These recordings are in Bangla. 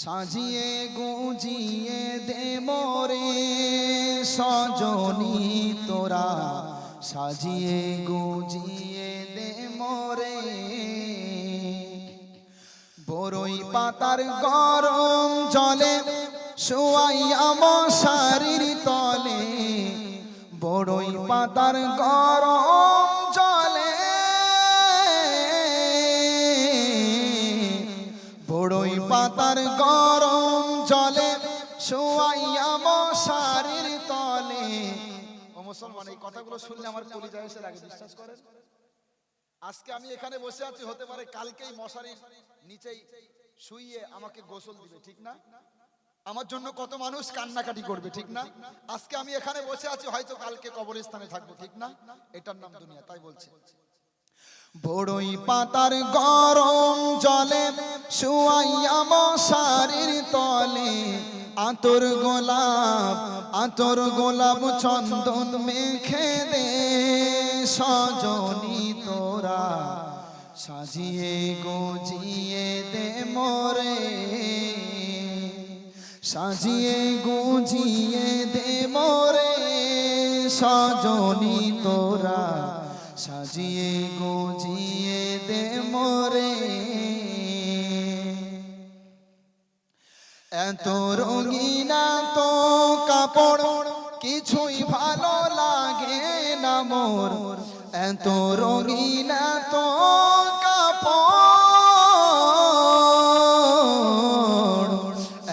সাজিয়ে গুজিয়ে দে মোরে সজনী তোরা, সাজিয়ে গুজিয়ে দে মোরে। বরই পাতার গরম জলে শোয়াইয়া মশারির তলে, বরই পাতার গরম জলে, বরই পাতার গরম জলে শোয়াইয়া মশারির তলে। ও মুসলমান, এই কথাগুলো শুনলে আমার কলিজা এসে লাগে, বিশ্বাস করেন। আজকে আমি এখানে বসে আছি, হতে পারে কালকেই মশারির নিচেই শুইয়ে আমাকে গোসল দিবে, ঠিক না? আমার জন্য কত মানুষ কান্নাকাটি করবে, ঠিক না? আজকে আমি এখানে বসে আছি, হয়তো কালকে কবরস্থানে থাকবো, ঠিক না? এটার নাম দুনিয়া, তাই বলছে। বড়ই পাতার গরম জলে শুয়াইয়া মশারির তলে, আতর গোলাপ চন্দন মেখে দে সজনী তোরা, সাজিয়ে গুজিয়ে দে মোরে, সাজিয়ে গুজিয়ে দে মোরে সজনী তোরা, সাজিয়ে গুজিয়ে দে মোরে। এত রঙিন তো কাপড় কিছুই ভালো লাগে না মোর, এত রঙিন তো কাপড়,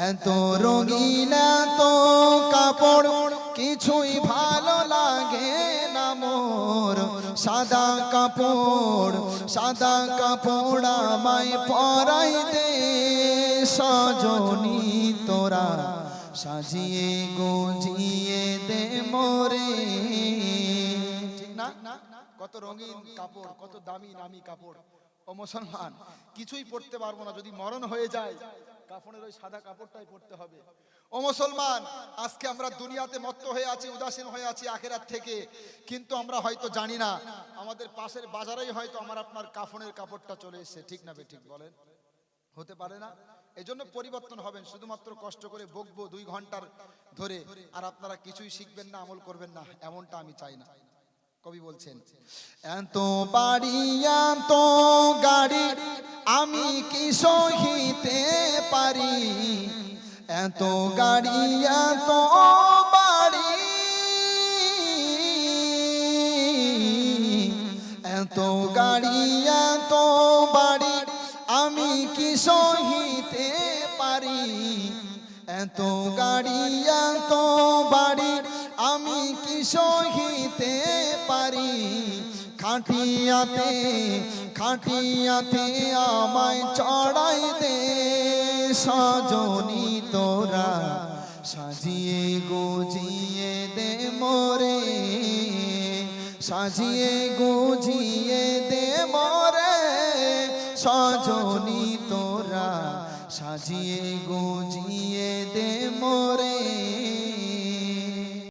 এত রঙিন তো কাপড় কিছুই ভালো লাগে না মোর। সাদা কাপড় আমায় পরাই দে সজনী তোরা, সাজিয়ে গুজিয়ে দে মোরে, ঠিক না? কত রঙিন কাপড়, কত দামি নামি কাপড়। ও মুসলমান, কিছুই পড়তে পারবো না, যদি মরণ হয়ে যায় কাফনের ওই সাদা কাপড়টাই পড়তে হবে। ও মুসলমান, আজকে আমরা দুনিয়াতে মত্ত হয়ে আছি, উদাসীন হয়ে আছি আখিরাত থেকে, কিন্তু আমরা হয়তো জানি না আমাদের পাশের বাজারেই হয়তো আমার আপনার কাফনের কাপড়টা চলে এসেছে, ঠিক না ঠিক বলেন? হতে পারে না? এজন্য পরিবর্তন হবেন, শুধুমাত্র কষ্ট করে বকবো 2 ঘন্টার ধরে, আর আপনারা কিছুই শিখবেন না, আমল করবেন না, এমনটা আমি চাই না। কবি বলছেন, এত বাড়ি এত গাড়ি আমি কি সহিতে পারি, এত গাড়ি এত বাড়ি, এত গাড়ি এত বাড়ি আমি কি সহিতে পারি, এত গাড়ি এত বাড়ি আমি কি সহিতে পারি। খাটিয়াতে আমায় চড়াই দে সজনী তোরা, সাজিয়ে গুজিয়ে দে মোরে, সাজিয়ে গুজিয়ে দে মোরে সজনী তোরা, সাজিয়ে গুজিয়ে দে মোরে।